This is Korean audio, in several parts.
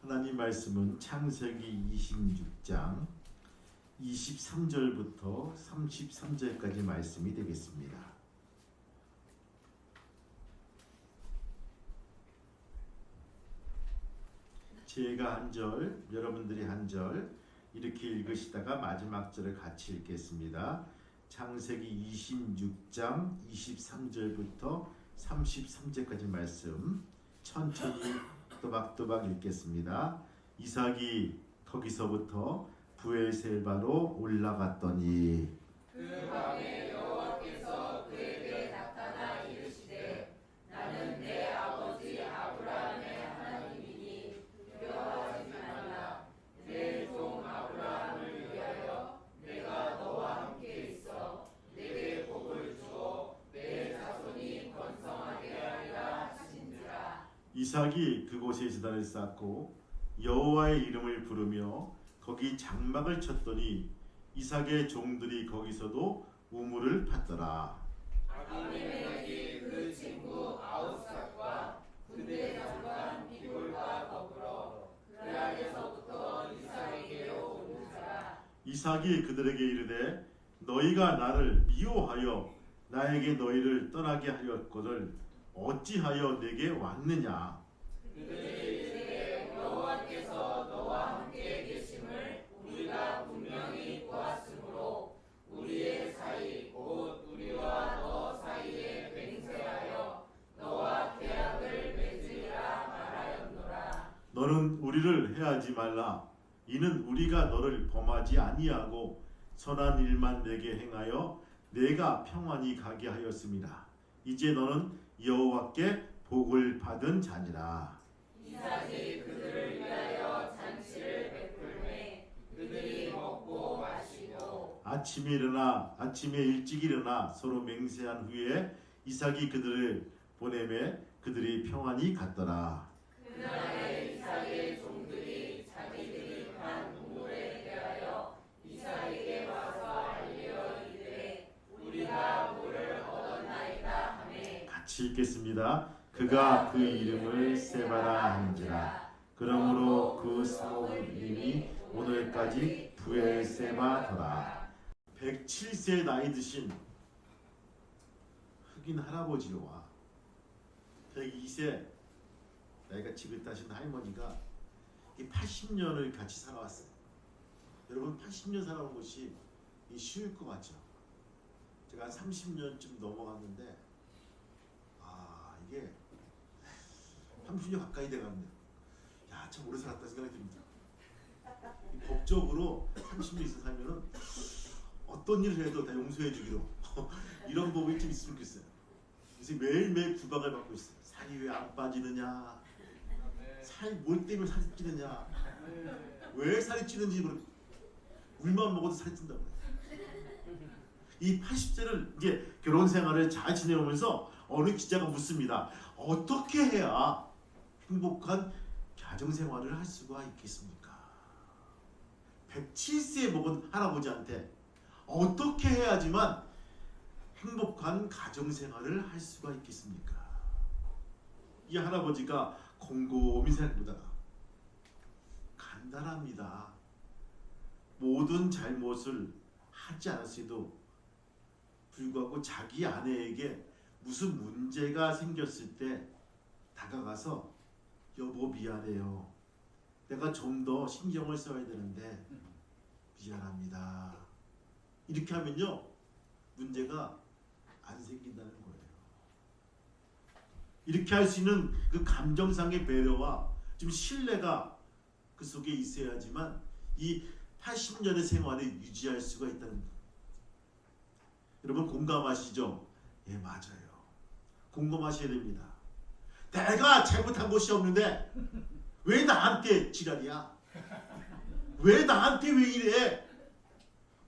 하나님 말씀은 창세기 26장 23절부터 33절까지 말씀이 되겠습니다. 제가 한 절, 여러분들이 한 절 이렇게 읽으시다가 마지막 절을 같이 읽겠습니다. 창세기 26장 23절부터 33절까지 말씀 천천히 또박또박 읽겠습니다. 이삭이 거기서부터 브엘세바로 올라갔더니 그 밤에 여호와께서 그에게 나타나 이르시되 나는 내 아버지 아브라함의 하나님이니 두려워하지 말라. 내 종 아브라함을 위하여 내가 너와 함께 있어 내게 복을 주어 내 자손이 번성하게 하리라 하신지라. 이삭이 그곳에 제단을 쌓고 여호와의 이름을 부르며 거기 장막을 쳤더니 이삭의 종들이 거기서도 우물을 팠더라. 아비멜렉이 그 친구 아우삭과 군대 장관 비골과 더불어 그랄에서부터 이삭에게로 오르니라. 이삭이 그들에게 이르되 너희가 나를 미워하여 나에게 너희를 떠나게 하였거늘 어찌하여 내게 왔느냐. 그들이 이르되 여호와께서 너와 함께 계심을 우리가 분명히 보았으므로 우리의 사이 곧 우리와 너 사이에 맹세하여 너와 계약을 맺으리라 말하였노라. 너는 우리를 해하지 말라. 이는 우리가 너를 범하지 아니하고 선한 일만 내게 행하여 내가 평안히 가게 하였습니다. 이제 너는 여호와께 복을 받은 자니라. 이삭이 그들을 위하여 잔치를 베풀매 그들이 먹고 마시고 아침에 일찍 일어나 서로 맹세한 후에 이삭이 그들을 보내매 그들이 평안히 갔더라. 그날에 이삭의 종들이 자기들이 판 우물에 대하여 이삭에게 와서 알려 이르되 우리가 물을 얻었나이다 하매 같이 읽겠습니다. 그가 그 이름을 세바라 한지라. 그러므로 그 사옥 이름이 오늘까지 브엘세바더라. 107세 나이 드신 흑인 할아버지와 102세 나이가 지긋하신 할머니가 80년을 같이 살아왔어요. 여러분 80년 살아온 것이 쉬울 것 같죠? 제가 한 30년쯤 넘어갔는데 이게 30년 가까이 돼가네요. 야, 참 오래 살았다 생각이 듭니다. 법적으로 30년 이상 살면은 어떤 일을 해도 다 용서해 주기로 이런 법이 좀 있으면 좋겠어요. 그래서 매일매일 구박을 받고 있어요. 살이 왜 안 빠지느냐, 살 뭘 때문에 살이 찌느냐, 왜 살이 찌는지 모르겠어요. 물만 먹어도 살이 찐다고 해요. 이 80세를 이제 결혼 생활을 잘 지내오면서 어느 기자가 묻습니다. 어떻게 해야 행복한 가정생활을 할 수가 있겠습니까? 107세에 먹은 할아버지한테 어떻게 해야지만 행복한 가정생활을 할 수가 있겠습니까? 이 할아버지가 곰곰이 생각해보다가 간단합니다. 모든 잘못을 하지 않았어도 불구하고 자기 아내에게 무슨 문제가 생겼을 때 다가가서 여보 미안해요. 내가 좀 더 신경을 써야 되는데 미안합니다. 이렇게 하면요 문제가 안 생긴다는 거예요. 이렇게 할 수 있는 그 감정상의 배려와 좀 신뢰가 그 속에 있어야지만 이 80년의 생활을 유지할 수가 있다는 거예요. 여러분 공감하시죠? 예, 맞아요. 공감하셔야 됩니다. 내가 잘못한 것이 없는데 왜 나한테 지랄이야? 왜 나한테 왜 이래?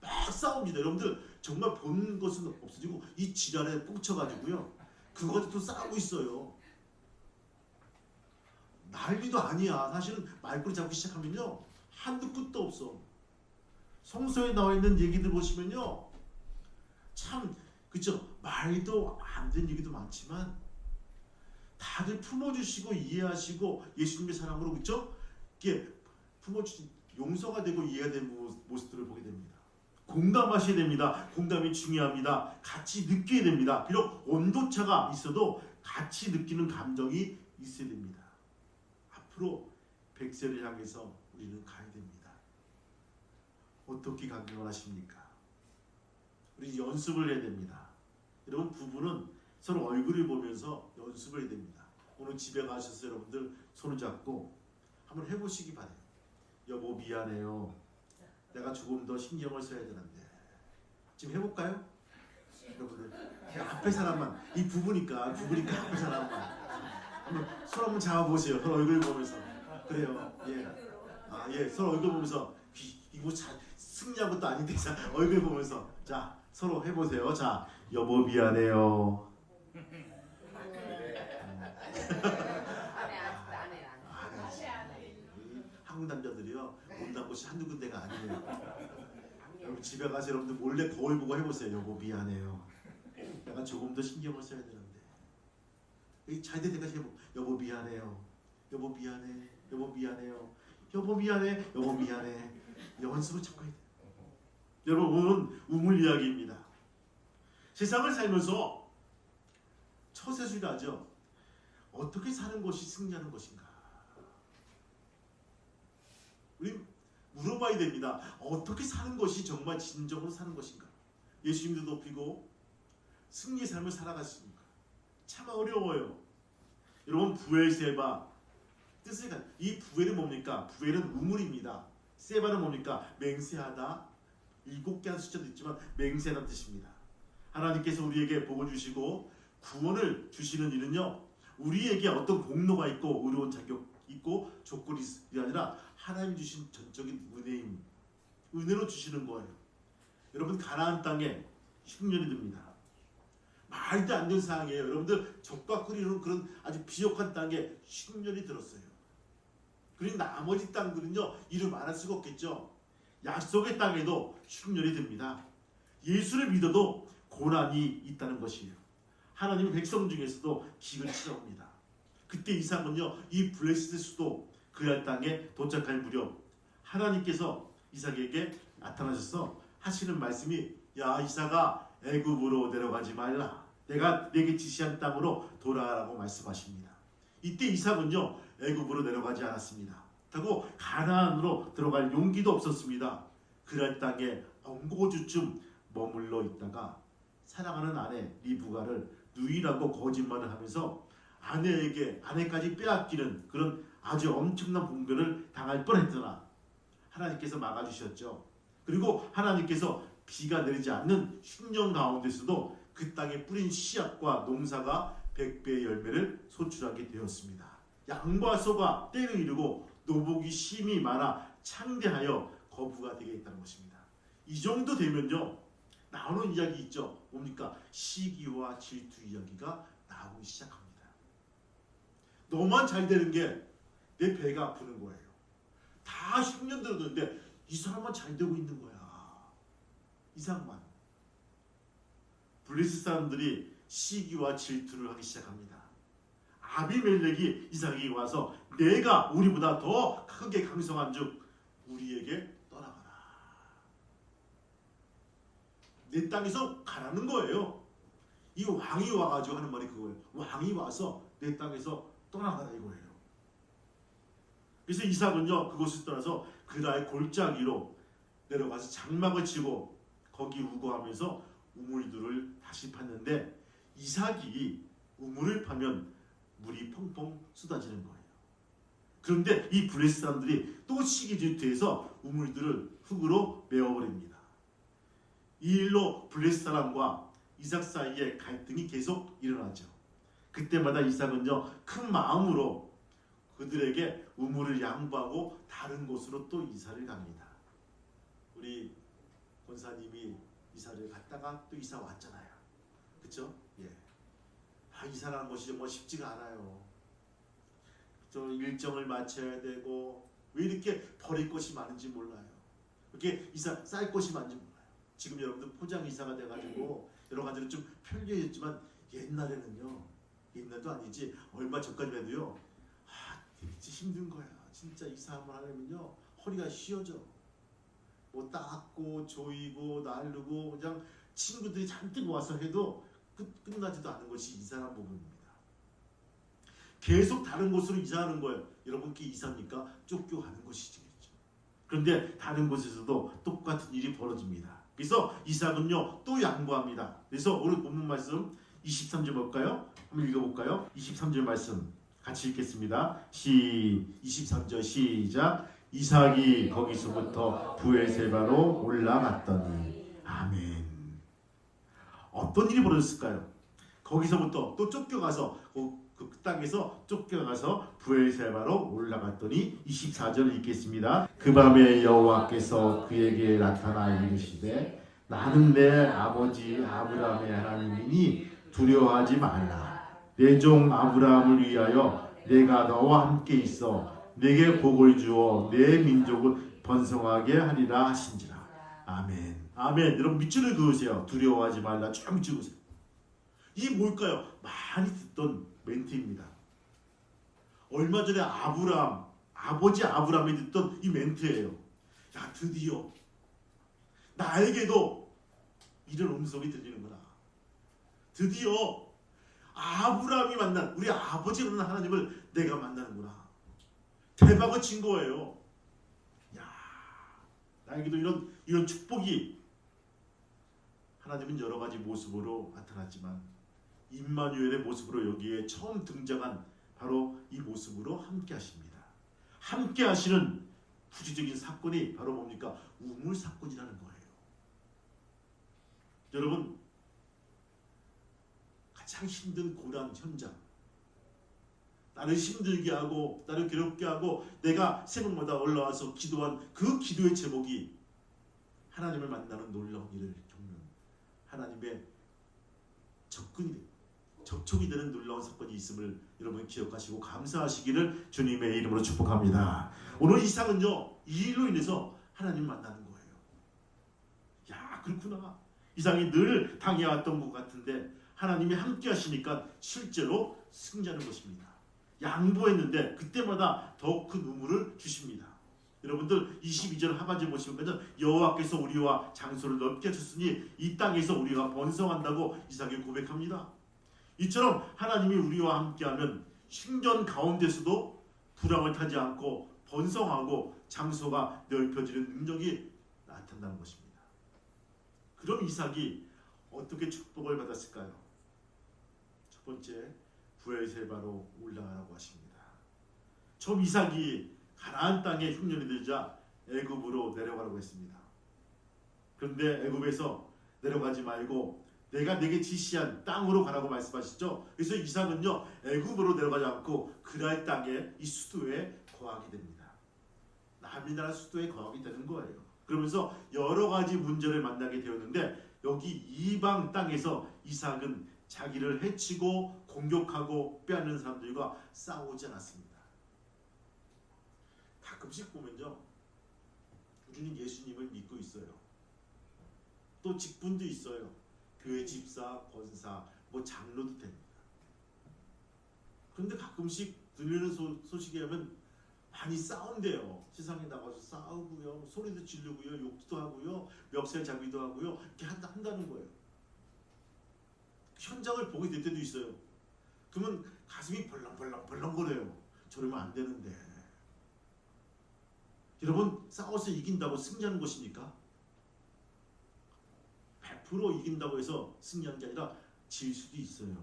막 싸웁니다. 여러분들 정말 본 것은 없어지고 이 지랄에 꽂혀가지고요. 그것도 또 싸우고 있어요. 난리도 아니야. 사실은 말꼬리 잡기 시작하면요. 한두 끝도 없어. 성서에 나와 있는 얘기들 보시면요. 참 그쵸? 말도 안 되는 얘기도 많지만 다들 품어주시고 이해하시고 예수님의 사랑으로 그쵸? 이게 부모 주신 용서가 되고 이해가 되는 모습들을 보게 됩니다. 공감하셔야 됩니다. 공감이 중요합니다. 같이 느껴야 됩니다. 비록 온도차가 있어도 같이 느끼는 감정이 있어야 됩니다. 앞으로 100세를 향해서 우리는 가야 됩니다. 어떻게 강경을 하십니까? 우리 연습을 해야 됩니다. 여러분 부부는 서로 얼굴을 보면서 연습을 해야 됩니다. 오늘 집에 가셔서 여러분들 손을 잡고 한번 해보시기 바래요. 여보 미안해요. 내가 조금 더 신경을 써야 되는데. 지금 해볼까요? 여러분들 앞에 사람만, 이 부부니까 앞에 사람만 한번 손 한번 잡아보세요. 서로 얼굴 보면서. 그래요. 예. 서로 얼굴 보면서 이거 승리한 것도 아닌데 얼굴 보면서 자 서로 해보세요. 자 여보 미안해요. 한국 남자들이요 온다는 곳이 한두 군데가 아니에요. 여러분 집에 가서 여러분들 몰래 거울 보고 해보세요. 여보 미안해요. 내가 조금 더 신경을 써야 되는데. 잘 될 때까지 해보. 여보 미안해요. 여보 미안해. 여보 미안해요. 여보 미안해. 여보 미안해. 연습을 자꾸 해야 돼요. 여러분 우물 이야기입니다. 세상을 살면서 처세술이라죠. 어떻게 사는 것이 승리하는 것인가? 우리 물어봐야 됩니다. 어떻게 사는 것이 정말 진정으로 사는 것인가? 예수님도 높이고 승리의 삶을 살아갔습니까? 참 어려워요. 여러분 부엘세바 뜻을 이 부엘은 뭡니까? 부엘은 우물입니다. 세바는 뭡니까? 맹세하다. 7개의 숫자도 있지만 맹세하다는 뜻입니다. 하나님께서 우리에게 복을 주시고 구원을 주시는 일은요 우리에게 어떤 공로가 있고 의로운 자격 있고 조건이 아니라 하나님 주신 전적인 은혜로 주시는 거예요. 여러분 가나안 땅에 10년이 듭니다. 말도 안 되는 상황이에요. 여러분들 적과 끓이는 그런 아주 비옥한 땅에 10년이 들었어요. 그리고 나머지 땅들은요 이루 말할 수가 없겠죠. 약속의 땅에도 10년이 듭니다. 예수를 믿어도 고난이 있다는 것이에요. 하나님의 백성 중에서도 기근이 찾아옵니다. 그때 이삭은요 이 블레시드 수도 그랄 땅에 도착할 무렵 하나님께서 이삭에게 나타나셔서 하시는 말씀이 야 이삭아 애굽으로 내려가지 말라. 내가 내게 지시한 땅으로 돌아가라고 말씀하십니다. 이때 이삭은요 애굽으로 내려가지 않았습니다. 그리고 가나안으로 들어갈 용기도 없었습니다. 그랄 땅에 엉고주쯤 머물러 있다가 사랑하는 아내 리브가를 누이라고 거짓말을 하면서 아내까지 빼앗기는 그런 아주 엄청난 봉변을 당할 뻔했더라. 하나님께서 막아주셨죠. 그리고 하나님께서 비가 내리지 않는 10년 가운데서도 그 땅에 뿌린 씨앗과 농사가 100배의 열매를 소출하게 되었습니다. 양과 소가 때를 이루고 노복이 심히 많아 창대하여 거부가 되게 했다는 것입니다. 이 정도 되면요 나오는 이야기 있죠. 뭡니까? 시기와 질투 이야기가 나오기 시작합니다. 너만 잘 되는 게 내 배가 아프는 거예요. 다 10년 들었는데 이 사람만 잘 되고 있는 거야. 이상만. 블레셋 사람들이 시기와 질투를 하기 시작합니다. 아비멜렉이 이삭에게 와서 내가 우리보다 더 크게 강성한즉 우리에게 떠나가라. 내 땅에서 가라는 거예요. 이 왕이 와가지고 하는 말이 그거예요. 왕이 와서 내 땅에서 떠나가라 이거예요. 그래서 이삭은요 그곳을 떠나서 그라의 골짜기로 내려가서 장막을 치고 거기 우거하면서 우물들을 다시 팠는데 이삭이 우물을 파면 물이 펑펑 쏟아지는 거예요. 그런데 이 블레셋 사람들이 또 시기 질투해서 우물들을 흙으로 메워버립니다. 이 일로 블레셋 사람과 이삭 사이에 갈등이 계속 일어나죠. 그때마다 이삭은요 큰 마음으로 그들에게 우물을 양보하고 다른 곳으로 또 이사를 갑니다. 우리 권사님이 이사를 갔다가 또 이사 왔잖아요. 그렇죠? 예. 이사라는 것이 정말 쉽지가 않아요. 저 일정을 맞춰야 되고 왜 이렇게 버릴 것이 많은지 몰라요. 이렇게 이사 쌓일 것이 많은지 몰라요. 지금 여러분들 포장 이사가 돼가지고 여러 가지로 좀 편리해졌지만 옛날에는요. 옛날도 아니지 얼마 전까지만 해도요. 되게 힘든 거야. 진짜 이 싸움을 하려면요 허리가 휘어져. 뭐 닦고 조이고 나르고 그냥 친구들이 잔뜩 와서 해도 끝나지도 않은 것이 이사라는 부분입니다. 계속 다른 곳으로 이사하는 거예요. 여러분께 이사입니까? 쫓겨가는 것이죠. 그런데 다른 곳에서도 똑같은 일이 벌어집니다. 그래서 이삭은요 또 양보합니다. 그래서 오늘 본문 말씀 23절 볼까요? 한번 읽어볼까요? 23절 말씀 같이 읽겠습니다. 23절 시작. 이삭이 거기서부터 브엘세바로 올라갔더니 아멘. 어떤 일이 벌어졌을까요? 거기서부터 또 쫓겨가서 그 땅에서 쫓겨가서 브엘세바로 올라갔더니 24절 읽겠습니다. 그 밤에 여호와께서 그에게 나타나 이르시되 나는 내 아버지 아브라함의 하나님이니 두려워하지 말라. 내 종 아브라함을 위하여 내가 너와 함께 있어 내게 복을 주어 내 민족을 번성하게 하리라 하신지라. 아멘. 아멘. 여러분 밑줄을 그으세요. 두려워하지 말라. 쭉 밑줄 그으세요. 이게 뭘까요? 많이 듣던 멘트입니다. 얼마 전에 아버지 아브라함이 듣던 이 멘트예요. 야, 드디어 나에게도 이런 음성이 들리는구나. 드디어 아브라함이 만난 우리 아버지가 만난 하나님을 내가 만나는구나. 대박을 친 거예요. 야, 나에게도 이런 축복이. 하나님은 여러 가지 모습으로 나타났지만 임마누엘의 모습으로 여기에 처음 등장한 바로 이 모습으로 함께 하십니다. 함께 하시는 구체적인 사건이 바로 뭡니까? 우물 사건이라는 거예요. 여러분, 가장 힘든 고난 현장, 나를 힘들게 하고 나를 괴롭게 하고 내가 새벽마다 올라와서 기도한 그 기도의 제목이 하나님을 만나는 놀라운 일을 겪는 하나님의 접촉이 되는 놀라운 사건이 있음을 여러분 기억하시고 감사하시기를 주님의 이름으로 축복합니다. 오늘 이삭은요 이 일로 인해서 하나님 만나는 거예요. 야, 그렇구나. 이삭이 늘 당해왔던 것 같은데 하나님이 함께 하시니까 실제로 승리하는 것입니다. 양보했는데 그때마다 더 큰 우물을 주십니다. 여러분들 22절 하반절 보시면 여호와께서 우리와 장소를 넓게 하셨으니 이 땅에서 우리가 번성한다고 이삭이 고백합니다. 이처럼 하나님이 우리와 함께하면 신전 가운데서도 불황을 타지 않고 번성하고 장소가 넓혀지는 능력이 나타나는 것입니다. 그럼 이삭이 어떻게 축복을 받았을까요? 첫 번째, 브엘세바로 올라가라고 하십니다. 처음 이삭이 가나안 땅에 흉년이 들자 애굽으로 내려가라고 했습니다. 그런데 애굽에서 내려가지 말고 내가 내게 지시한 땅으로 가라고 말씀하시죠. 그래서 이삭은요 애굽으로 내려가지 않고 그랄 땅에 이 수도에 거하게 됩니다. 남의 나라 수도에 거하게 되는 거예요. 그러면서 여러 가지 문제를 만나게 되었는데 여기 이방 땅에서 이삭은 자기를 해치고 공격하고 빼앗는 사람들과 싸우지 않았습니다. 가끔씩 보면요 우리는 예수님을 믿고 있어요. 또 직분도 있어요. 교회 집사, 권사, 뭐 장로도 됩니다. 그런데 가끔씩 들리는 소식에 하면 많이 싸운대요. 세상에 나가서 싸우고요, 소리도 지르고요, 욕도 하고요, 멱살 잡기도 하고요, 이렇게 한다는 거예요. 현장을 보게 될 때도 있어요. 그러면 가슴이 벌렁벌렁거려요. 저러면 안 되는데. 여러분, 싸워서 이긴다고 승리하는 것입니까? 100% 이긴다고 해서 승리하는 게 아니라 질 수도 있어요.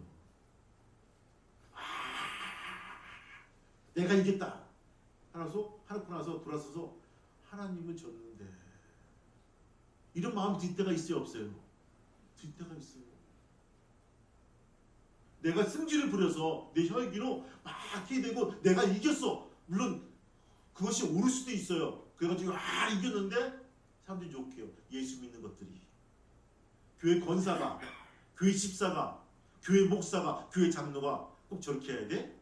내가 이겼다 하고 나서 돌아서서 하나님은 졌는데, 이런 마음 들 때가 있어요, 없어요? 들 때가 있어요. 내가 승질을 부려서 내 혈기로 막 해대고 내가 이겼어. 물론 그것이 옳을 수도 있어요. 그래가지고 이겼는데 사람들이 욕해요. 예수 믿는 것들이. 교회 권사가, 교회 집사가, 교회 목사가, 교회 장로가 꼭 저렇게 해야 돼?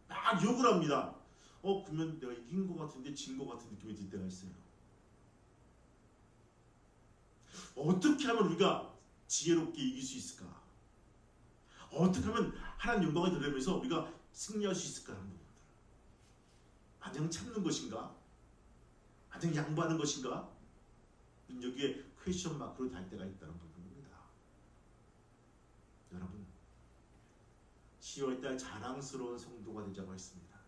막 욕을 합니다. 그러면 내가 이긴 것 같은데 진 것 같은 느낌이 들 때가 있어요. 어떻게 하면 우리가 지혜롭게 이길 수 있을까? 어떻게 하면 하나님 영광을 드리면서 우리가 승리할 수 있을까 하는 부분들. 마냥 참는 것인가? 마냥 양보하는 것인가? 여기에 퀘스천 마크로 달 때가 있다는 부분입니다. 여러분, 10월달 자랑스러운 성도가 되자고 했습니다.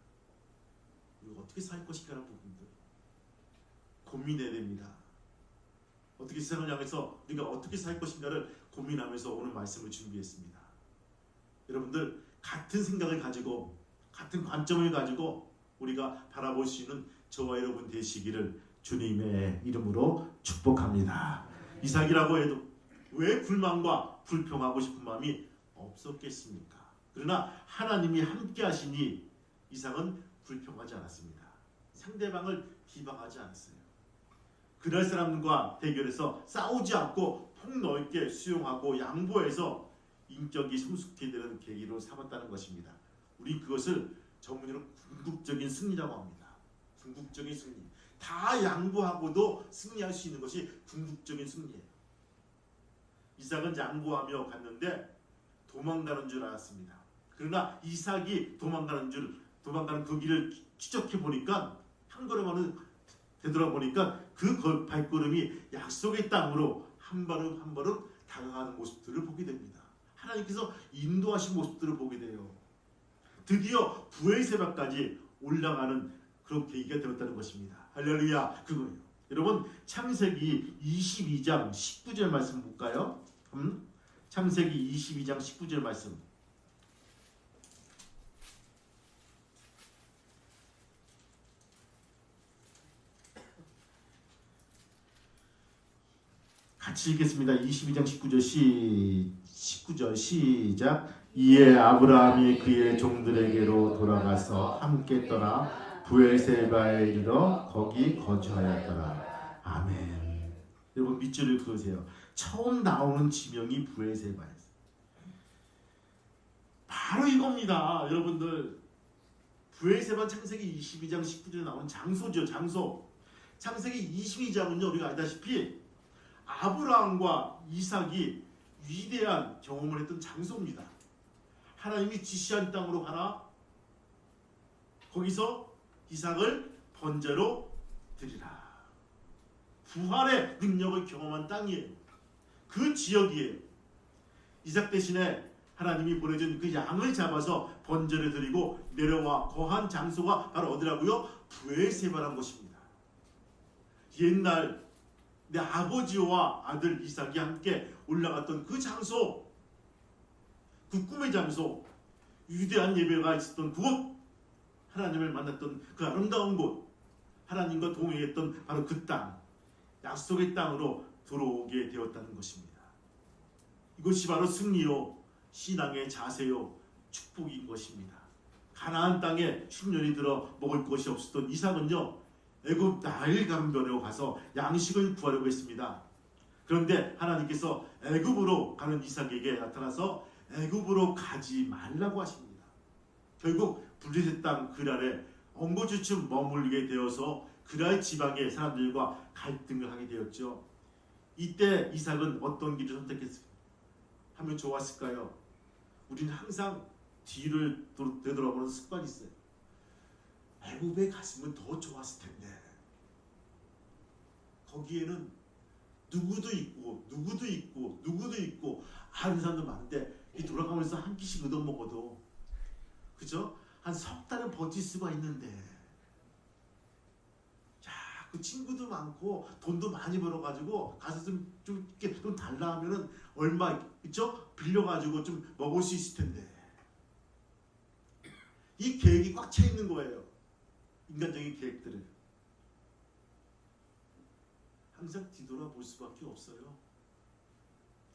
우리가 어떻게 살 것인가라는 부분들 고민해야 됩니다. 어떻게 세상을 향해서 우리가 어떻게 살 것인가를 고민하면서 오늘 말씀을 준비했습니다. 여러분들 같은 생각을 가지고 같은 관점을 가지고 우리가 바라볼 수 있는 저와 여러분 되시기를 주님의 이름으로 축복합니다. 이삭이라고 해도 왜 불만과 불평하고 싶은 마음이 없었겠습니까? 그러나 하나님이 함께 하시니 이삭은 불평하지 않았습니다. 상대방을 비방하지 않았어요. 그날 사람과 대결해서 싸우지 않고 폭넓게 수용하고 양보해서 인격이 성숙해 되는 계기로 삼았다는 것입니다. 우리 그것을 전문으로 궁극적인 승리라고 합니다. 궁극적인 승리. 다 양보하고도 승리할 수 있는 것이 궁극적인 승리예요. 이삭은 양보하며 갔는데 도망가는 줄 알았습니다. 그러나 이삭이 도망가는 그 길을 추적해 보니까 한 걸음만은 되돌아보니까 그 발걸음이 약속의 땅으로 한 걸음 한 걸음 다가가는 모습들을 보게 됩니다. 하나님께서 인도하신 모습들을 보게 돼요. 드디어 부엘세바까지 올라가는 그런 계기가 되었다는 것입니다. 할렐루야, 그거예요. 여러분, 창세기 22장 19절 말씀 볼까요? 창세기 22장 19절 말씀. 같이 읽겠습니다. 22장 19절 시작. 이에 아브라함이 그의 종들에게로 돌아가서 함께 떠나 부엘세바에 이르러 거기 거주하였더라. 아멘. 여러분 밑줄을 그으세요. 처음 나오는 지명이 부엘세바였어요. 바로 이겁니다. 여러분들, 부엘세바 창세기 22장 19절에 나오는 장소죠. 장소. 창세기 22장은요, 우리가 알다시피 아브라함과 이삭이 위대한 경험을 했던 장소입니다. 하나님이 지시한 땅으로 가라. 거기서 이삭을 번제로 드리라. 부활의 능력을 경험한 땅이에요. 그 지역이에요. 이삭 대신에 하나님이 보내준 그 양을 잡아서 번제를 드리고 내려와 거한 장소가 바로 어디라고요? 부엘세바란 곳입니다. 옛날 내 아버지와 아들 이삭이 함께 올라갔던 그 장소, 그 꿈의 장소, 위대한 예배가 있었던 그곳, 하나님을 만났던 그 아름다운 곳, 하나님과 동행했던 바로 그 땅, 약속의 땅으로 들어오게 되었다는 것입니다. 이것이 바로 승리요, 신앙의 자세요, 축복인 것입니다. 가나안 땅에 흉년이 들어 먹을 것이 없었던 이삭은요, 애굽 나일 강변으로 가서 양식을 구하려고 했습니다. 그런데 하나님께서 애굽으로 가는 이삭에게 나타나서 애굽으로 가지 말라고 하십니다. 결국 블레셋 땅 그랄에 엉거주춤 머물게 되어서 그랄 지방의 사람들과 갈등을 하게 되었죠. 이때 이삭은 어떤 길을 선택했을까? 하면 좋았을까요? 우리는 항상 뒤를 되돌아보는 습관이 있어요. 애굽에 갔으면 더 좋았을 텐데. 거기에는 누구도 있고 아는 사람도 많은데 이 돌아가면서 한 끼씩 얻어먹어도 그죠? 한 석 달은 버틸 수가 있는데 자, 그 친구도 많고 돈도 많이 벌어가지고 가서 좀 이렇게 좀 달라 하면은 얼마 있죠? 빌려가지고 좀 먹을 수 있을 텐데 이 계획이 꽉 차 있는 거예요. 인간적인 계획들을 항상 뒤돌아볼 수밖에 없어요.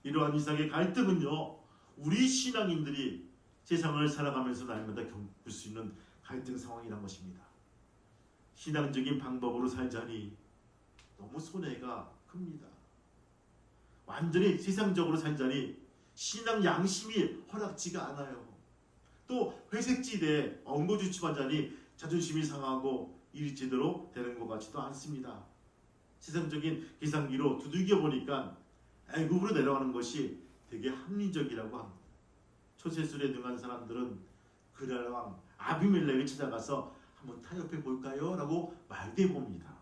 이러한 이삭의 갈등은요, 우리 신앙인들이 세상을 살아가면서 날마다 겪을 수 있는 갈등 상황이란 것입니다. 신앙적인 방법으로 살자니 너무 손해가 큽니다. 완전히 세상적으로 살자니 신앙 양심이 허락지가 않아요. 또 회색지대에 엉거주춤하자니 자존심이 상하고 일이 제대로 되는 것 같지도 않습니다. 세상적인 계산기로 두들겨 보니까 애굽으로 내려가는 것이 되게 합리적이라고 합니다. 초세술에 능한 사람들은 그랄 왕 아비멜렉을 찾아가서 한번 타협해 볼까요? 라고 말대 봅니다.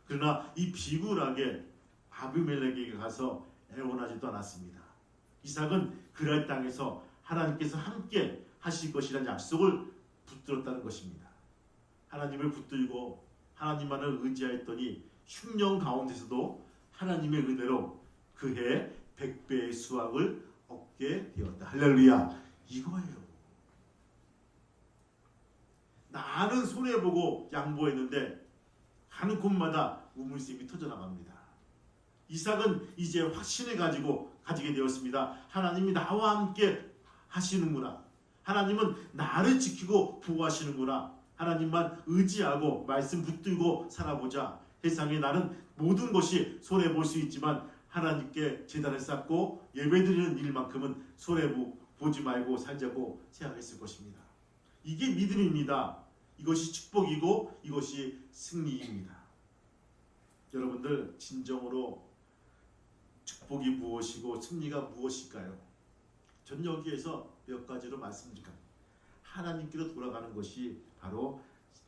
그러나 이 비굴하게 아비멜렉에게 가서 애원하지도 않았습니다. 이삭은 그랄 땅에서 하나님께서 함께 하실 것이라는 약속을 붙들었다는 것입니다. 하나님을 붙들고 하나님만을 의지하였더니 흉년 가운데서도 하나님의 은혜로 그해 100배의 수확을 얻게 되었다. 할렐루야. 이거예요. 나는 손해보고 양보했는데 가는 곳마다 우물샘이 터져나갑니다. 이삭은 이제 확신을 가지게 되었습니다. 하나님이 나와 함께 하시는구나. 하나님은 나를 지키고 보호하시는구나. 하나님만 의지하고 말씀 붙들고 살아보자. 세상에 나는 모든 것이 손해볼 수 있지만 하나님께 제단을 쌓고 예배드리는 일만큼은 손해보지 말고 살자고 생각했을 것입니다. 이게 믿음입니다. 이것이 축복이고 이것이 승리입니다. 여러분들 진정으로 축복이 무엇이고 승리가 무엇일까요? 전 여기에서 몇 가지로 말씀드릴까 합니다. 하나님께로 돌아가는 것이 바로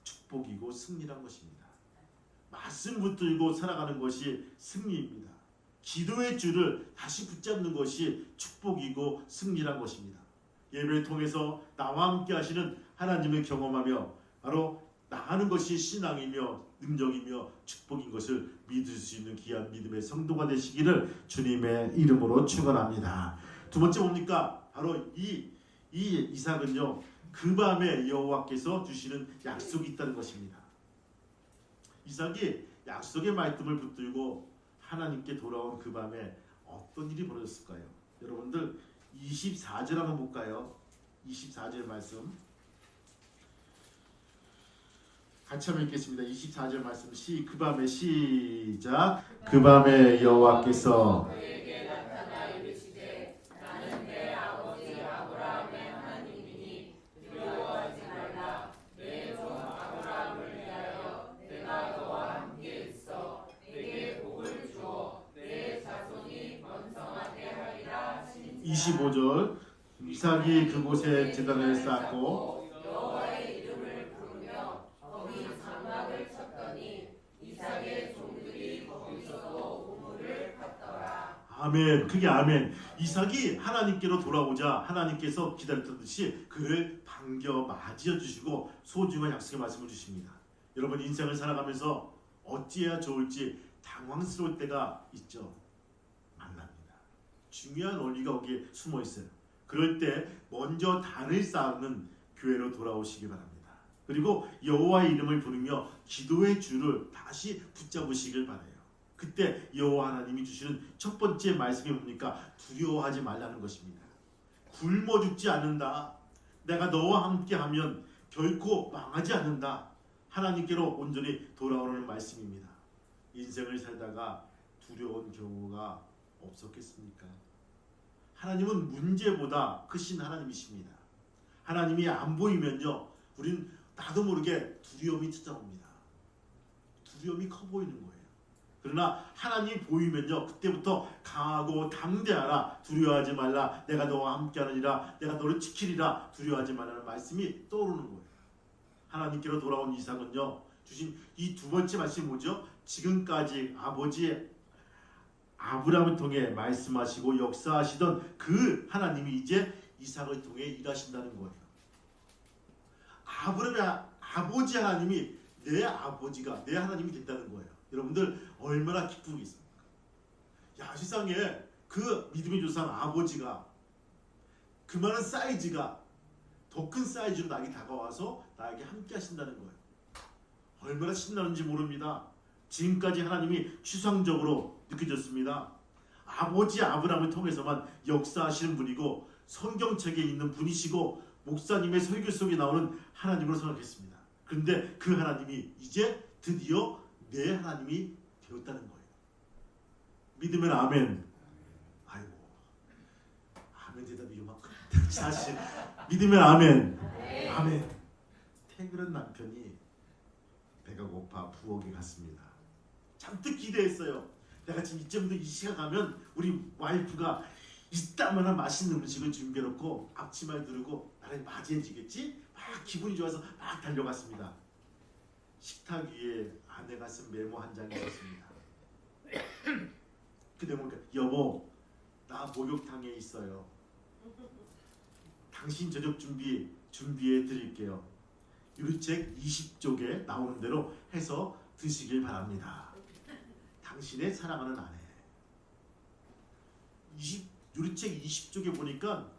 축복이고 승리란 것입니다. 말씀 붙들고 살아가는 것이 승리입니다. 기도의 줄을 다시 붙잡는 것이 축복이고 승리란 것입니다. 예배를 통해서 나와 함께 하시는 하나님을 경험하며 바로 나가는 것이 신앙이며 능력이며 축복인 것을 믿을 수 있는 귀한 믿음의 성도가 되시기를 주님의 이름으로 축원합니다. 두 번째 뭡니까? 바로 이 이삭은요, 그 밤에 여호와께서 주시는 약속이 있다는 것입니다. 이삭이 약속의 말씀을 붙들고 하나님께 돌아온 그 밤에 어떤 일이 벌어졌을까요? 여러분들 24절 한번 볼까요? 24절 말씀 같이 한번 읽겠습니다. 24절 말씀 그 밤에 시작. 그 밤에 여호와께서 그에게 나타나 이르시되 나는 내 아버지 아브라함의 하나님이니 두려워하지 말라. 내 종 아브라함을 위하여 내가 너와 함께 있어 내게 복을 주어 내 자손이 번성하게 하리라 하시니라. 25절 이삭이 그곳에 제단을 쌓고 여호와의 이름을 부르며 거기 장막을 쳤더니 이삭의 종들이 거기서도 우물을 팠더라. 아멘. 그게 아멘. 이삭이 하나님께로 돌아오자 하나님께서 기다렸던 듯이 그를 반겨 맞이해 주시고 소중한 약속의 말씀을 주십니다. 여러분 인생을 살아가면서 어찌해야 좋을지 당황스러울 때가 있죠. 만납니다. 중요한 원리가 거기에 숨어 있어요. 그럴 때 먼저 단을 쌓는 교회로 돌아오시기 바랍니다. 그리고 여호와의 이름을 부르며 기도의 줄을 다시 붙잡으시길 바라요. 그때 여호와 하나님이 주시는 첫 번째 말씀이 뭡니까? 두려워하지 말라는 것입니다. 굶어 죽지 않는다. 내가 너와 함께하면 결코 망하지 않는다. 하나님께로 온전히 돌아오는 말씀입니다. 인생을 살다가 두려운 경우가 없었겠습니까? 하나님은 문제보다 크신 하나님이십니다. 하나님이 안 보이면요, 우린 나도 모르게 두려움이 찾아옵니다. 두려움이 커 보이는 거예요. 그러나 하나님이 보이면요, 그때부터 강하고 당대하라. 두려워하지 말라. 내가 너와 함께하느니라. 내가 너를 지키리라. 두려워하지 말라는 말씀이 떠오르는 거예요. 하나님께로 돌아온 이삭은요, 주신 이 두 번째 말씀이 뭐죠? 지금까지 아버지 아브라함을 통해 말씀하시고 역사하시던 그 하나님이 이제 이삭을 통해 일하신다는 거예요. 아브라함의 아버지 하나님이 내 아버지가 내 하나님이 된다는 거예요. 여러분들 얼마나 기쁘겠습니까? 야, 세상에 그 믿음의 조상 아버지가 그 많은 사이즈가 더 큰 사이즈로 나에게 다가와서 나에게 함께 하신다는 거예요. 얼마나 신나는지 모릅니다. 지금까지 하나님이 추상적으로 느껴졌습니다. 아버지 아브라함을 통해서만 역사하시는 분이고 성경책에 있는 분이시고 목사님의 설교 속에 나오는 하나님으로 생각했습니다. 그런데 그 하나님이 이제 드디어 내 하나님이 되었다는 거예요. 믿으면 아멘. 아이고, 아멘 대답이 요만큼. 사실 믿으면 아멘. 아멘. 태그런 남편이 배가 고파 부엌에 갔습니다. 잔뜩 기대했어요. 내가 지금 이쯤도 이 시간 가면 우리 와이프가 이따만한 맛있는 음식을 준비해놓고 앞치마를 두르고 나를 맞이해주겠지? 막 기분이 좋아서 막 달려갔습니다. 식탁 위에 아내가 쓴 메모 한 장이 있었습니다. 그 내용은 여보, 나 목욕탕에 있어요. 당신 저녁 준비해 드릴게요. 유리책 20쪽에 나오는 대로 해서 드시길 바랍니다. 당신의 사랑하는 아내. 유리책 20쪽에 보니까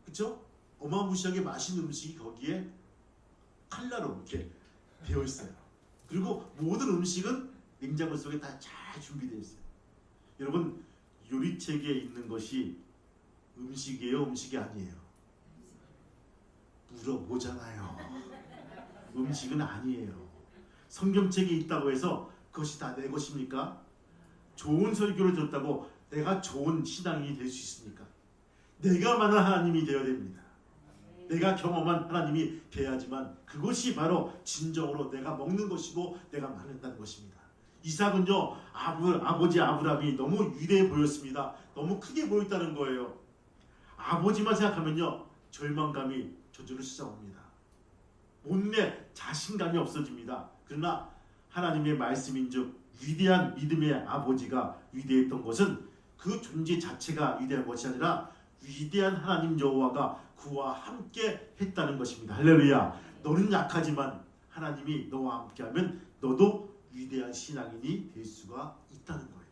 그쵸? 어마무시하게 맛있는 음식이 거기에 칼라로 이렇게 되어 있어요. 그리고 모든 음식은 냉장고 속에 다 잘 준비되어 있어요. 여러분, 요리책에 있는 것이 음식이에요, 음식이 아니에요? 물어보잖아요. 음식은 아니에요. 성경책에 있다고 해서 그것이 다 내 것입니까? 좋은 설교를 들었다고 내가 좋은 신앙인이 될 수 있습니까? 내가 만난 하나님이 되어야 됩니다. 내가 경험한 하나님이 돼야지만 그것이 바로 진정으로 내가 먹는 것이고 내가 만든다는 것입니다. 이삭은요, 아버지 아브라함이 너무 위대해 보였습니다. 너무 크게 보였다는 거예요. 아버지만 생각하면요, 절망감이 저절로 시작합니다. 온내 자신감이 없어집니다. 그러나 하나님의 말씀인즉 위대한 믿음의 아버지가 위대했던 것은 그 존재 자체가 위대한 것이 아니라 위대한 하나님 여호와가 그와 함께 했다는 것입니다. 할렐루야. 너는 약하지만 하나님이 너와 함께하면 너도 위대한 신앙인이 될 수가 있다는 거예요.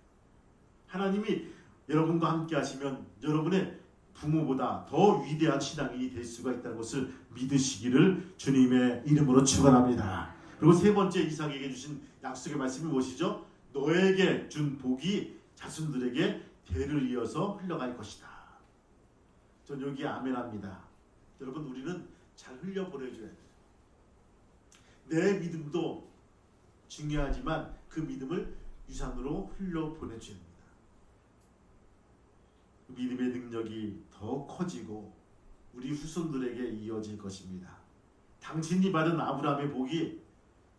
하나님이 여러분과 함께 하시면 여러분의 부모보다 더 위대한 신앙인이 될 수가 있다는 것을 믿으시기를 주님의 이름으로 축원합니다. 그리고 세 번째 이삭에게 주신 약속의 말씀이 무엇이죠? 너에게 준 복이 자손들에게 대를 이어서 흘러갈 것이다. 전 여기 아멘합니다. 여러분, 우리는 잘 흘려보내줘야 돼요. 내 믿음도 중요하지만 그 믿음을 유산으로 흘려보내줘야 합니다. 믿음의 능력이 더 커지고 우리 후손들에게 이어질 것입니다. 당신이 받은 아브라함의 복이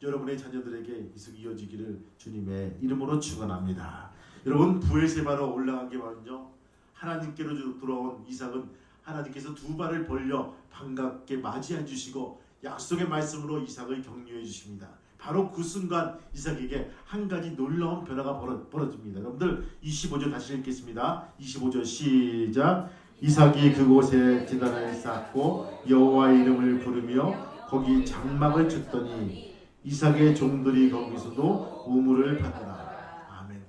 여러분의 자녀들에게 계속 이어지기를 주님의 이름으로 축원합니다. 여러분, 부엘세바로 올라간 게 바로요, 하나님께로 돌아온 이삭은 하나님께서 두 발을 벌려 반갑게 맞이해 주시고 약속의 말씀으로 이삭을 격려해 주십니다. 바로 그 순간 이삭에게 한 가지 놀라운 변화가 벌어집니다. 여러분들 25절 다시 읽겠습니다. 25절 시작. 이삭이 그곳에 제단을 쌓고 여호와의 이름을 부르며 거기 장막을 쳤더니 이삭의 종들이 거기서도 우물을 받더라. 아멘.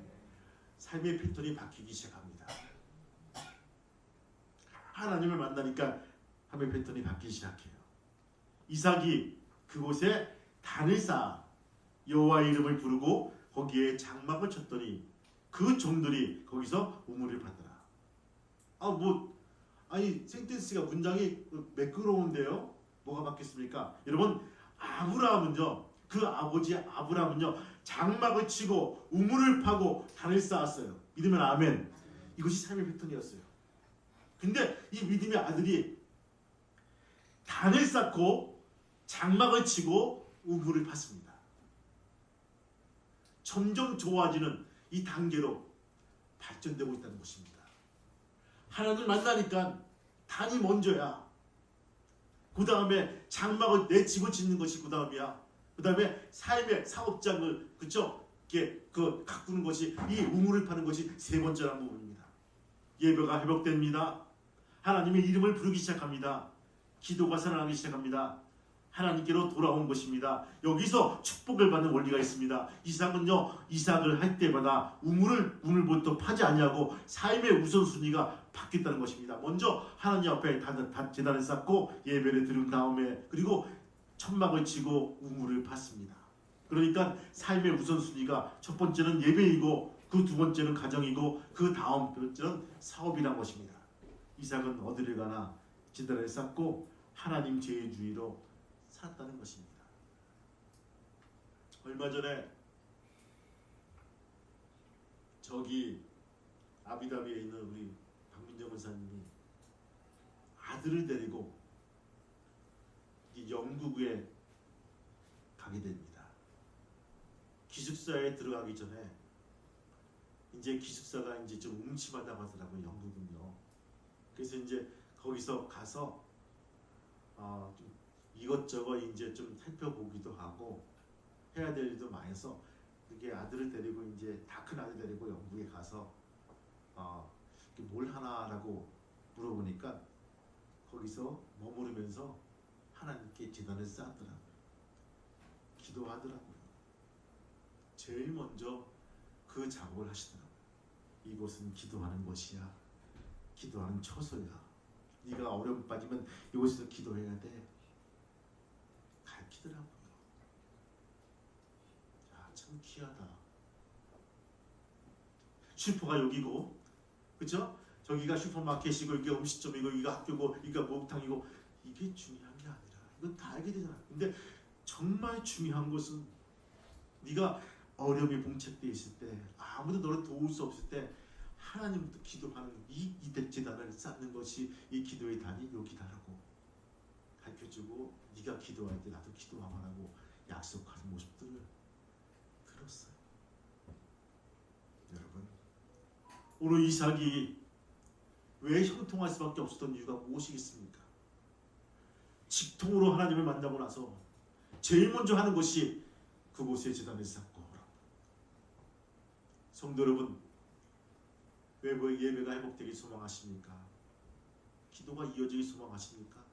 삶의 패턴이 바뀌기 시작합니다. 하나님을 만나니까 삶의 패턴이 바뀌기 시작해요. 이삭이 그곳에 단을 쌓아 여호와의 이름을 부르고 거기에 장막을 쳤더니 그 종들이 거기서 우물을 받더라. 센텐스가 문장이 매끄러운데요. 뭐가 바뀌었습니까? 여러분, 아브라함은요, 그 아버지 아브라함은요, 장막을 치고 우물을 파고 단을 쌓았어요. 믿으면 아멘. 이것이 삶의 패턴이었어요. 근데 이 믿음의 아들이 단을 쌓고 장막을 치고 우물을 팠습니다. 점점 좋아지는 이 단계로 발전되고 있다는 것입니다. 하나님을 만나니까 단이 먼저야. 그 다음에 장막을 내 집을 짓는 것이 그 다음이야. 그 다음에 삶의 사업장을 가꾸는 것이, 이 우물을 파는 것이 세 번째라는 부분입니다. 예배가 회복됩니다. 하나님의 이름을 부르기 시작합니다. 기도가 살아나기 시작합니다. 하나님께로 돌아온 것입니다. 여기서 축복을 받는 원리가 있습니다. 이삭을 할 때마다 우물부터 파지 아니하고 삶의 우선순위가 바뀌었다는 것입니다. 먼저 하나님 앞에 제단을 쌓고 예배를 드린 다음에 그리고 천막을 치고 우물을 팠습니다. 그러니까 삶의 우선순위가 첫 번째는 예배이고 그 두 번째는 가정이고 그 다음 번째는 사업이란 것입니다. 이삭은 어디를 가나 제단을 쌓고 하나님 제주의로 살았다는 것입니다. 얼마 전에 저기 아비다비에 있는 우리 박민정 원사님이 아들을 데리고 영국에 가게 됩니다. 기숙사에 들어가기 전에 이제 기숙사가 이제 좀 음침하다고 하더라고요, 영국은요. 그래서 이제 거기서 가서 좀 이것저것 이제 좀 살펴보기도 하고 해야 될 일도 많아서 이렇게 아들을 데리고 이제 다 큰 아들 데리고 영국에 가서 뭘 하나라고 물어보니까 거기서 머무르면서 하나님께 제단을 쌓더라고요. 기도하더라고요. 제일 먼저 그 작업을 하시더라고요. 이곳은 기도하는 곳이야. 기도하는 처소야. 네가 어려움 빠지면 이곳에서 기도해야 돼. 가르치더라고요. 야, 참 귀하다. 슈퍼가 여기고, 그렇죠? 저기가 슈퍼마켓이고 이게 음식점이고 이거 학교고 이거 목욕탕이고, 이게 중요한 게 아니라 이건 다 알게 되잖아. 근데 정말 중요한 것은 네가 어려움이 봉착되어 있을 때, 아무도 너를 도울 수 없을 때 하나님부터 기도하는 이 재단을 쌓는 것이 이 기도의 단이 여기다라고 가르쳐주고, 네가 기도할 때 나도 기도하라고 약속하는 모습들을 들었어요. 여러분, 오늘 이삭이 왜 형통할 수밖에 없었던 이유가 무엇이겠습니까? 직통으로 하나님을 만나고 나서 제일 먼저 하는 것이 그곳에 제단을 쌓고 오라고. 성도 여러분, 예배가 회복되길 소망하십니까? 기도가 이어지길 소망하십니까?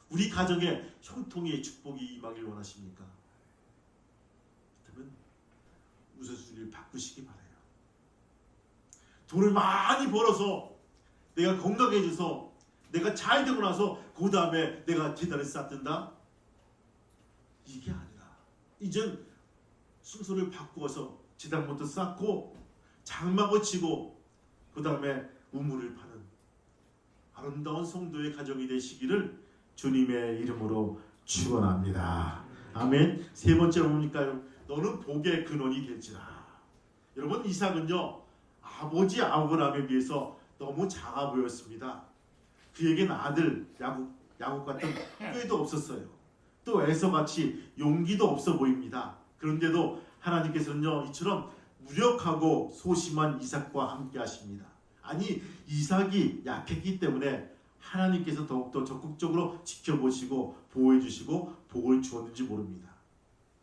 우리 가정에 형통의 축복이 임하길 원하십니까? 그렇다면 우선순위를 바꾸시기 바라요. 돈을 많이 벌어서 내가 건강해져서 내가 잘 되고 나서 그 다음에 내가 제단을 쌓든다? 이게 아니라 이젠 순서를 바꾸어서 제단부터 쌓고 장막을 치고 그 다음에 우물을 파는 아름다운 성도의 가정이 되시기를 주님의 이름으로 축원합니다. 아멘. 세 번째로 뭡니까? 너는 복의 근원이 될지라. 여러분, 이삭은요 아버지 아브라함에 비해서 너무 작아 보였습니다. 그에겐 아들 야곱 같은 꾀도 없었어요. 또 에서같이 용기도 없어 보입니다. 그런데도 하나님께서는요 이처럼 무력하고 소심한 이삭과 함께 하십니다. 아니, 이삭이 약했기 때문에 하나님께서 더욱더 적극적으로 지켜보시고 보호해 주시고 복을 주었는지 모릅니다.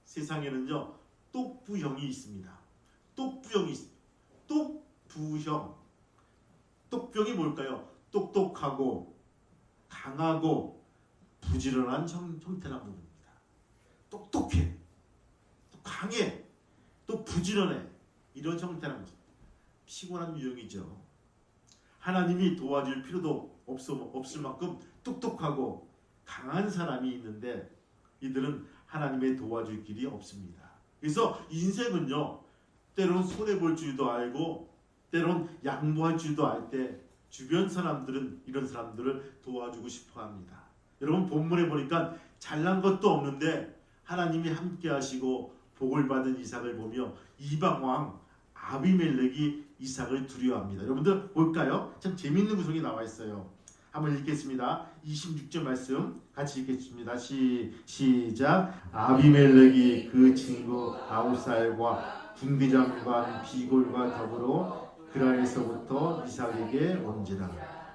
세상에는요 똑부형이 있습니다. 똑부형이 있습니다. 똑부형이 뭘까요? 똑똑하고 강하고 부지런한 형태라고 부릅니다. 똑똑해, 또 강해, 또 부지런해, 이런 형태라는 거죠. 피곤한 유형이죠. 하나님이 도와줄 필요도 없을 만큼 똑똑하고 강한 사람이 있는데 이들은 하나님의 도와줄 길이 없습니다. 그래서 인생은요 때론 손해볼 줄도 알고 때론 양보할 줄도 알 때 주변 사람들은 이런 사람들을 도와주고 싶어합니다. 여러분, 본문에 보니까 잘난 것도 없는데 하나님이 함께 하시고 복을 받은 이삭을 보며 이방왕 아비멜렉이 이삭을 두려워합니다. 여러분들 볼까요? 참 재미있는 구성이 나와 있어요. 한번 읽겠습니다. 26절 말씀 같이 읽겠습니다. 시작. 아비멜렉이 그 친구 아우살과 군대장관 비골과 더불어 그랄에서부터 이삭에게 온지라.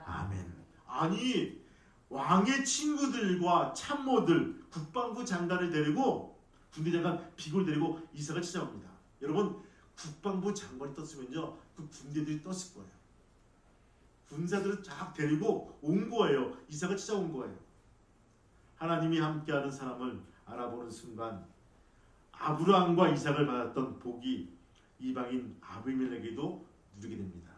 아멘. 아니, 왕의 친구들과 참모들, 국방부 장관을 데리고 군대장관 비골 데리고 이삭을 찾아옵니다. 여러분, 국방부 장관이 떴으면요 그 군대들이 떴을 거예요. 군사들을 쫙 데리고 온 거예요. 이삭을 찾아온 거예요. 하나님이 함께하는 사람을 알아보는 순간 아브라함과 이삭을 받았던 복이 이방인 아비멜렉에게도 누리게 됩니다.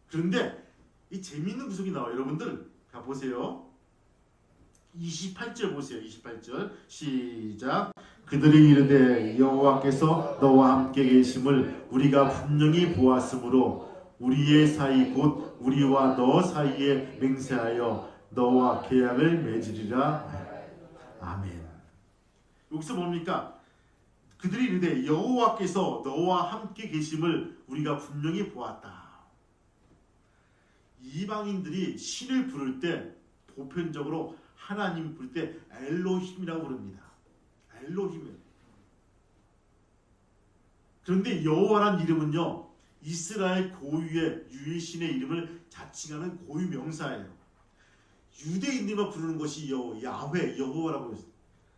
그런데 이 재미있는 구석이 나와요. 여러분들 가보세요. 28절 보세요. 28절 시작. 그들이 이르되 여호와께서 너와 함께 계심을 우리가 분명히 보았으므로 우리의 사이 곧 우리와 너 사이에 맹세하여 너와 계약을 맺으리라. 아멘. 여기서 뭡니까? 그들이 이르되 여호와께서 너와 함께 계심을 우리가 분명히 보았다. 이방인들이 신을 부를 때 보편적으로 하나님 부를 때 엘로힘이라고 부릅니다. 엘로힘. 그런데 여호와란 이름은요 이스라엘 고유의 유일신의 이름을 자칭하는 고유 명사예요. 유대인들만 부르는 것이 야훼, 여호와라고 했어요.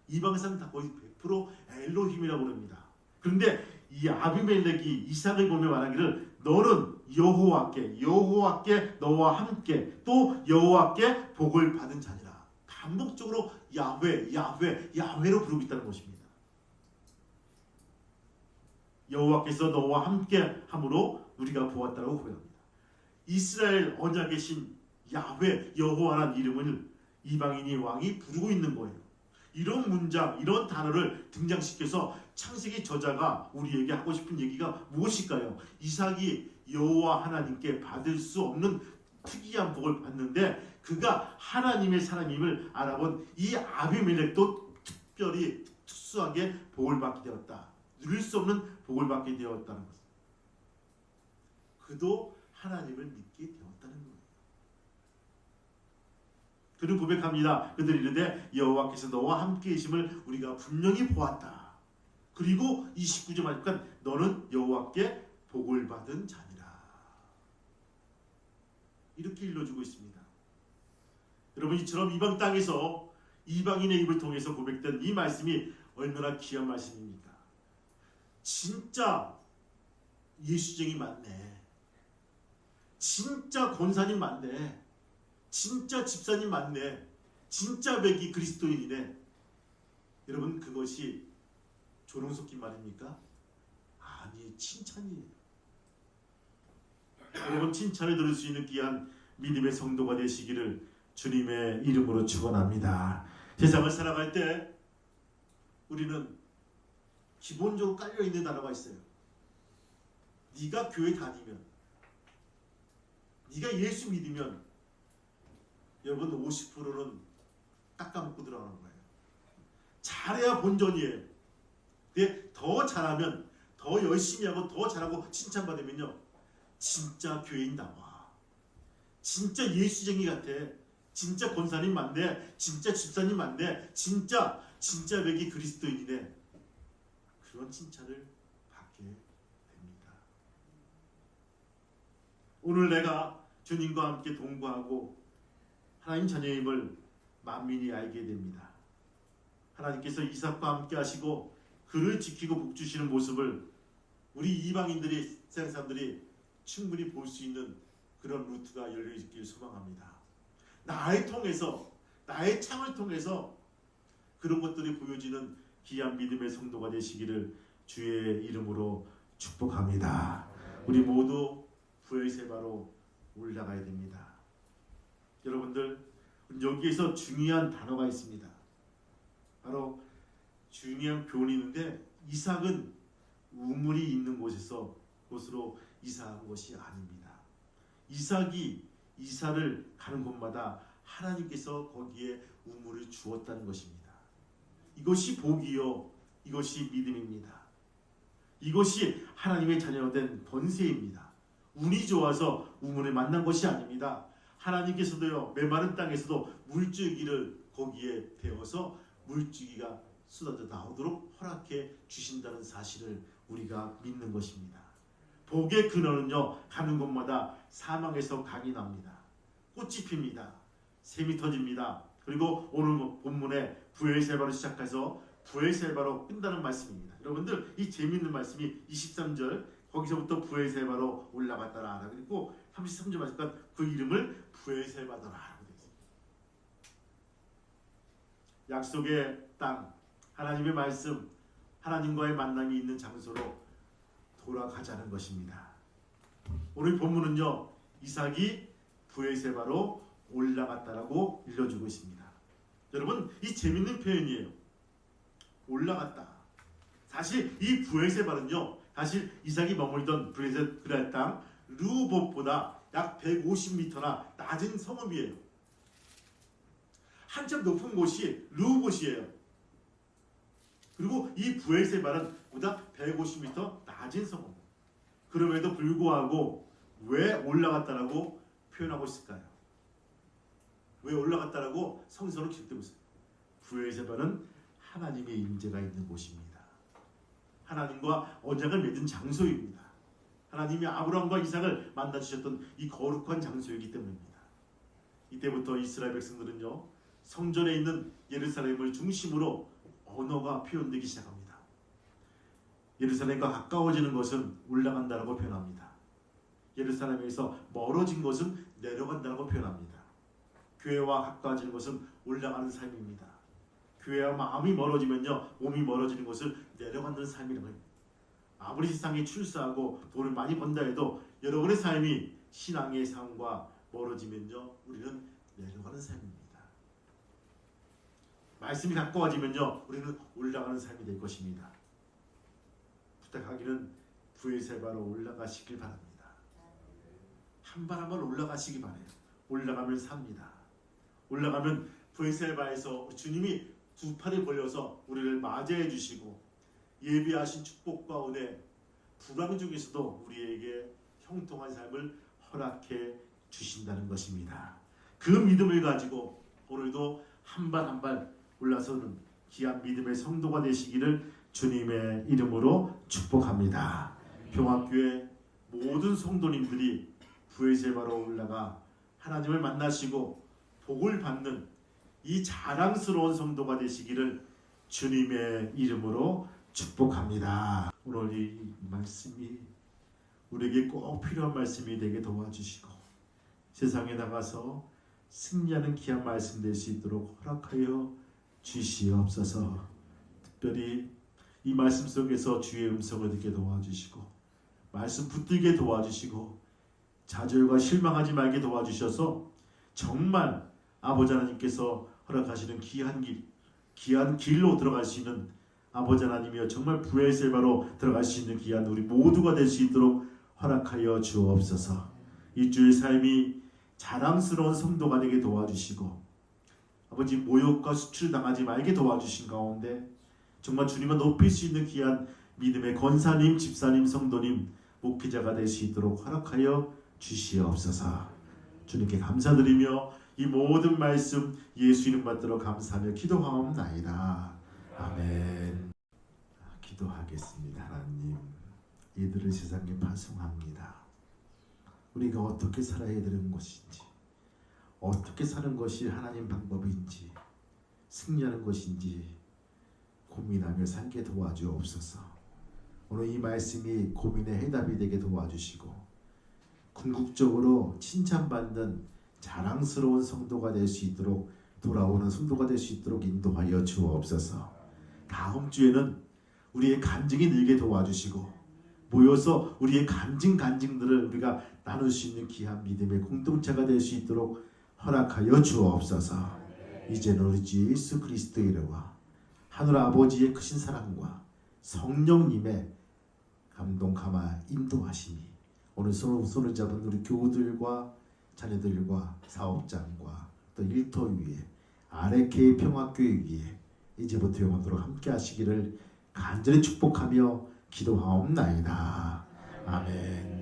이방 사람은 다 거의 100% 엘로힘이라고 부릅니다. 그런데 이 아비멜렉이 이삭을 보며 말하기를 너는 여호와께 너와 함께 또 여호와께 복을 받은 자니라. 반복적으로 야훼로 부르고 있다는 것입니다. 여호와께서 너와 함께 함으로 우리가 보았다고 고백합니다. 이스라엘 언약의 신 야훼 여호와라는 이름을 이방인이 왕이 부르고 있는 거예요. 이런 문장, 이런 단어를 등장시켜서 창세기 저자가 우리에게 하고 싶은 얘기가 무엇일까요? 이삭이 여호와 하나님께 받을 수 없는 특이한 복을 받는데 그가 하나님의 사람임을 알아본 이 아비멜렉도 특별히 특수하게 복을 받게 되었다. 누릴 수 없는 복을 받게 되었다는 것. 그도 하나님을 믿게 되었다는 거예요. 그는 고백합니다. 그들 이르되 여호와께서 너와 함께 계심을 우리가 분명히 보았다. 그리고 29절 말니까 너는 여호와께 복을 받은 자니라. 이렇게 일러주고 있습니다. 여러분 이처럼 이방 땅에서 이방인의 입을 통해서 고백된 이 말씀이 얼마나 귀한 말씀입니까? 진짜 예수쟁이 맞네. 진짜 권사님 맞네. 진짜 집사님 맞네. 진짜 백이 그리스도인이네. 여러분 그것이 조롱 섞인 말입니까? 아니 칭찬이에요. 여러분 칭찬을 들을 수 있는 귀한 믿음의 성도가 되시기를 주님의 이름으로 축원합니다. 세상을 살아갈 때 우리는 기본적으로 깔려있는 단어가 있어요. 네가 교회 다니면, 네가 예수 믿으면 여러분 50%는 깎아먹고 들어가는 거예요. 잘해야 본전이에요. 근데 더 잘하면, 더 열심히 하고 더 잘하고 칭찬받으면요 진짜 교회인 나와. 진짜 예수쟁이 같아. 진짜 권사님 맞네. 진짜 집사님 맞네. 진짜 백이 그리스도인이네. 그런 칭찬을 받게 됩니다. 오늘 내가 주님과 함께 동거하고 하나님 자녀임을 만민이 알게 됩니다. 하나님께서 이삭과 함께 하시고 그를 지키고 복주시는 모습을 우리 이방인들이, 세상 사람들이 충분히 볼 수 있는 그런 루트가 열려있길 소망합니다. 나의 통해서, 나의 창을 통해서 그런 것들이 보여지는 귀한 믿음의 성도가 되시기를 주의 이름으로 축복합니다. 우리 모두 부엘세바로 올라가야 됩니다. 여러분들 여기에서 중요한 단어가 있습니다. 바로 중요한 교훈이 있는데 이삭은 우물이 있는 곳으로 이사한 것이 아닙니다. 이삭이 이사를 가는 곳마다 하나님께서 거기에 우물을 주었다는 것입니다. 이것이 복이요, 이것이 믿음입니다. 이것이 하나님의 자녀가 된 번세입니다. 운이 좋아서 우물을 만난 것이 아닙니다. 하나님께서도요 메마른 땅에서도 물줄기를 거기에 대어서 물줄기가 쏟아져 나오도록 허락해 주신다는 사실을 우리가 믿는 것입니다. 복의 근원은요 가는 곳마다 사망에서 강이 납니다. 꽃이 핍니다. 샘이 터집니다. 그리고 오늘 본문에 부엘세바로 시작해서 부엘세바로 끝나는 말씀입니다. 여러분들 이 재미있는 말씀이 23절 거기서부터 부엘세바로 올라갔더라. 그리고 33절 말씀과 그 이름을 부엘세바더라. 약속의 땅, 하나님의 말씀, 하나님과의 만남이 있는 장소로 돌아가자는 것입니다. 오늘 본문은요 이삭이 부엘세바로 올라갔다라고 일러주고 있습니다. 여러분 이 재밌는 표현이에요. 올라갔다. 사실 이 부엘세바는요 사실 이삭이 머물던 그랄 땅 르호봇보다 약 150m나 낮은 성읍이에요. 한참 높은 곳이 르호봇이에요. 그리고 이 부엘세바는 보다 150m 낮은 성읍. 그럼에도 불구하고 왜 올라갔다라고 표현하고 있을까요? 왜 올라갔다라고 성서로 기록되고 있어요? 부엘세바는 하나님의 임재가 있는 곳입니다. 하나님과 언약을 맺은 장소입니다. 하나님이 아브라함과 이삭을 만나 주셨던 이 거룩한 장소이기 때문입니다. 이때부터 이스라엘 백성들은요 성전에 있는 예루살렘을 중심으로 언어가 표현되기 시작합니다. 예루살렘과 가까워지는 것은 올라간다라고 표현합니다. 예루살렘에서 멀어진 것은 내려간다라고 표현합니다. 교회와 가까워지는 것은 올라가는 삶입니다. 교회와 마음이 멀어지면요, 몸이 멀어지는 것을 내려가는 삶이라고 합니다. 아무리 세상에 출세하고 돈을 많이 번다 해도 여러분의 삶이 신앙의 삶과 멀어지면요, 우리는 내려가는 삶입니다. 말씀이 가까워지면요, 우리는 올라가는 삶이 될 것입니다. 부탁하기는 부에세바로 올라가시길 바랍니다. 한 발 한 발 올라가시기 바래요. 올라가면 삽니다. 올라가면 부에세바에서 주님이 두 팔을 벌려서 우리를 맞이해 주시고 예비하신 축복과 은혜, 불안 중에서도 우리에게 형통한 삶을 허락해 주신다는 것입니다. 그 믿음을 가지고 오늘도 한 발 한 발 올라서는 귀한 믿음의 성도가 되시기를 주님의 이름으로 축복합니다. 평화교회 모든 성도님들이 부에세바로 올라가 하나님을 만나시고 복을 받는 이 자랑스러운 성도가 되시기를 주님의 이름으로 축복합니다. 오늘 이 말씀이 우리에게 꼭 필요한 말씀이 되게 도와주시고 세상에 나가서 승리하는 귀한 말씀 될 수 있도록 허락하여 주시옵소서. 특별히 이 말씀 속에서 주의 음성을 듣게 도와주시고 말씀 붙들게 도와주시고 좌절과 실망하지 말게 도와주셔서 정말 아버지 하나님께서 허락하시는 귀한 길로 들어갈 수 있는 아버지 하나님이여 정말 부에세바로 들어갈 수 있는 귀한 우리 모두가 될 수 있도록 허락하여 주옵소서. 이 주의 삶이 자랑스러운 성도가 되게 도와주시고 아버지 모욕과 수출당하지 말게 도와주신 가운데 정말 주님을 높일 수 있는 귀한 믿음의 권사님, 집사님, 성도님, 목회자가 될 수 있도록 허락하여 주시옵소서. 주님께 감사드리며 이 모든 말씀 예수 이름 받들어 감사하며 기도하옵나이다. 아멘. 기도하겠습니다. 하나님, 이들을 세상에 파송합니다. 우리가 어떻게 살아야 되는 것인지, 어떻게 사는 것이 하나님 방법인지, 승리하는 것인지 고민하며 살게 도와주옵소서. 오늘 이 말씀이 고민의 해답이 되게 도와주시고 궁극적으로 칭찬받는 자랑스러운 성도가 될 수 있도록 돌아오는 성도가 될 수 있도록 인도하여 주옵소서. 다음 주에는 우리의 간증이 늘게 도와주시고 모여서 우리의 간증들을 우리가 나눌 수 있는 귀한 믿음의 공동체가 될 수 있도록 허락하여 주옵소서. 이제는 우리 주 예수 그리스도의 이름과 하늘 아버지의 크신 사랑과 성령님의 감동 감화 인도하심이 오늘 손을 잡은 우리 교우들과 자녀들과 사업장과 또 일터 위에 아레케이 평화교회 위에 이제부터 영원토록 함께 하시기를 간절히 축복하며 기도하옵나이다. 아멘.